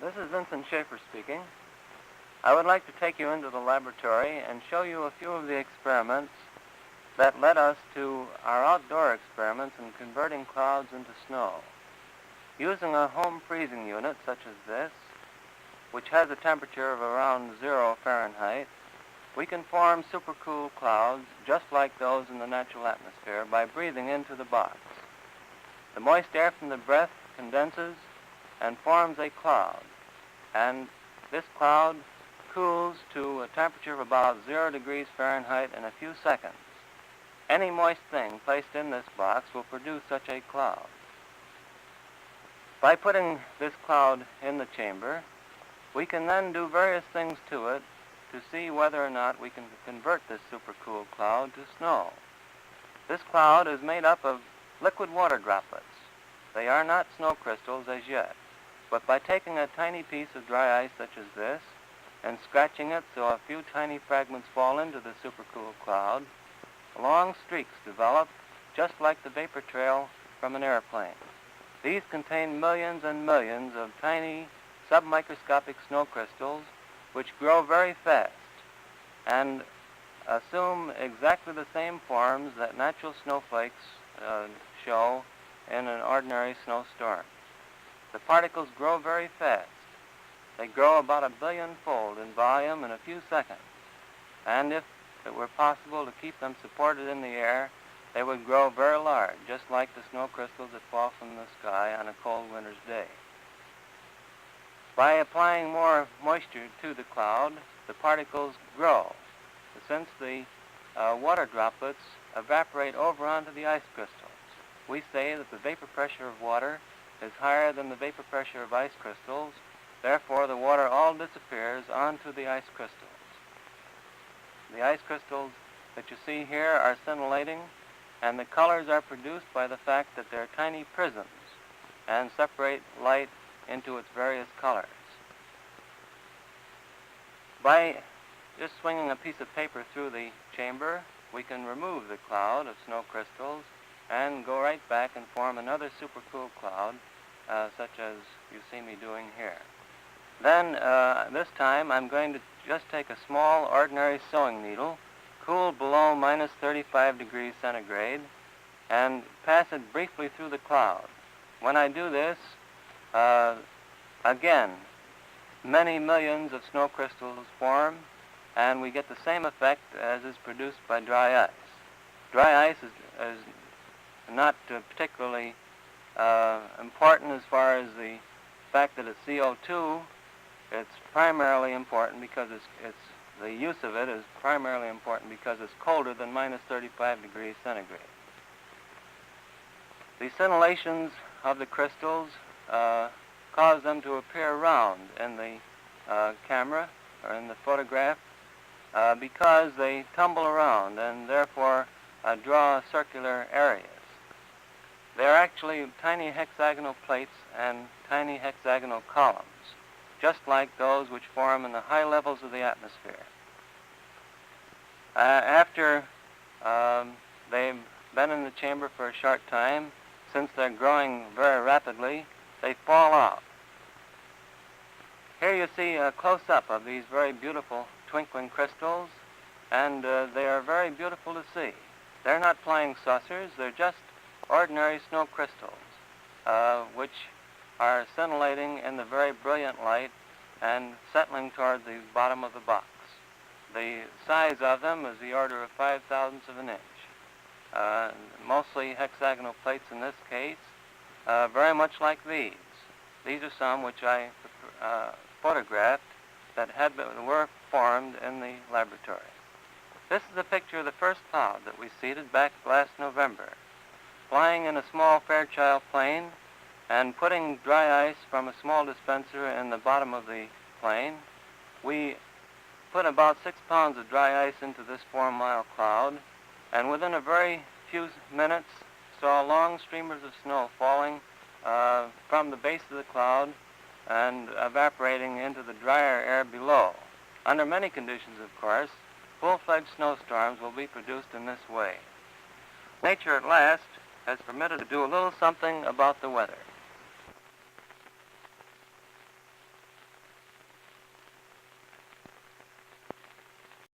This is Vincent Schaefer speaking. I would like to take you into the laboratory and show you a few of the experiments that led us to our outdoor experiments in converting clouds into snow. Using a home freezing unit such as this, which has a temperature of around 0 Fahrenheit, we can form supercool clouds just like those in the natural atmosphere by breathing into the box. The moist air from the breath condenses and forms a cloud, and this cloud cools to a temperature of about 0 degrees Fahrenheit in a few seconds. Any moist thing placed in this box will produce such a cloud. By putting this cloud in the chamber, we can then do various things to it to see whether or not we can convert this supercool cloud to snow. This cloud is made up of liquid water droplets. They are not snow crystals as yet, but by taking a tiny piece of dry ice such as this and scratching it so a few tiny fragments fall into the supercool cloud, long streaks develop just like the vapor trail from an airplane. These contain millions and millions of tiny submicroscopic snow crystals which grow very fast and assume exactly the same forms that natural snowflakes show in an ordinary snowstorm. The particles grow very fast. They grow about 1 billion-fold in volume in a few seconds, and if it were possible to keep them supported in the air, they would grow very large, just like the snow crystals that fall from the sky on a cold winter's day. By applying more moisture to the cloud, the particles grow, since the water droplets evaporate over onto the ice crystals. We say that the vapor pressure of water is higher than the vapor pressure of ice crystals. Therefore, the water all disappears onto the ice crystals. The ice crystals that you see here are scintillating, and the colors are produced by the fact that they're tiny prisms and separate light into its various colors. By just swinging a piece of paper through the chamber, we can remove the cloud of snow crystals and go right back and form another supercool cloud, such as you see me doing here. Then, this time, I'm going to just take a small, ordinary sewing needle, cooled below minus 35 degrees centigrade, and pass it briefly through the cloud. When I do this, again, many millions of snow crystals form, and we get the same effect as is produced by dry ice. Dry ice is not particularly important as far as the fact that it's CO2. It's primarily important because the use of it is primarily important because it's colder than minus 35 degrees centigrade. The scintillations of the crystals cause them to appear round in the camera or in the photograph because they tumble around and therefore draw circular areas. They're actually tiny hexagonal plates and tiny hexagonal columns, just like those which form in the high levels of the atmosphere. After they've been in the chamber for a short time, since they're growing very rapidly, they fall out. Here you see a close-up of these very beautiful twinkling crystals, and they are very beautiful to see. They're not flying saucers, they're just ordinary snow crystals, which are scintillating in the very brilliant light and settling toward the bottom of the box. The size of them is the order of 5/1000 of an inch. Mostly hexagonal plates in this case, very much like these. These are some which I photographed that were formed in the laboratory. This is a picture of the first cloud that we seeded back last November. Flying in a small Fairchild plane and putting dry ice from a small dispenser in the bottom of the plane, we put about 6 pounds of dry ice into this 4-mile cloud, and within a very few minutes saw long streamers of snow falling from the base of the cloud and evaporating into the drier air below. Under many conditions, of course, full-fledged snowstorms will be produced in this way. Nature at last has permitted to do a little something about the weather.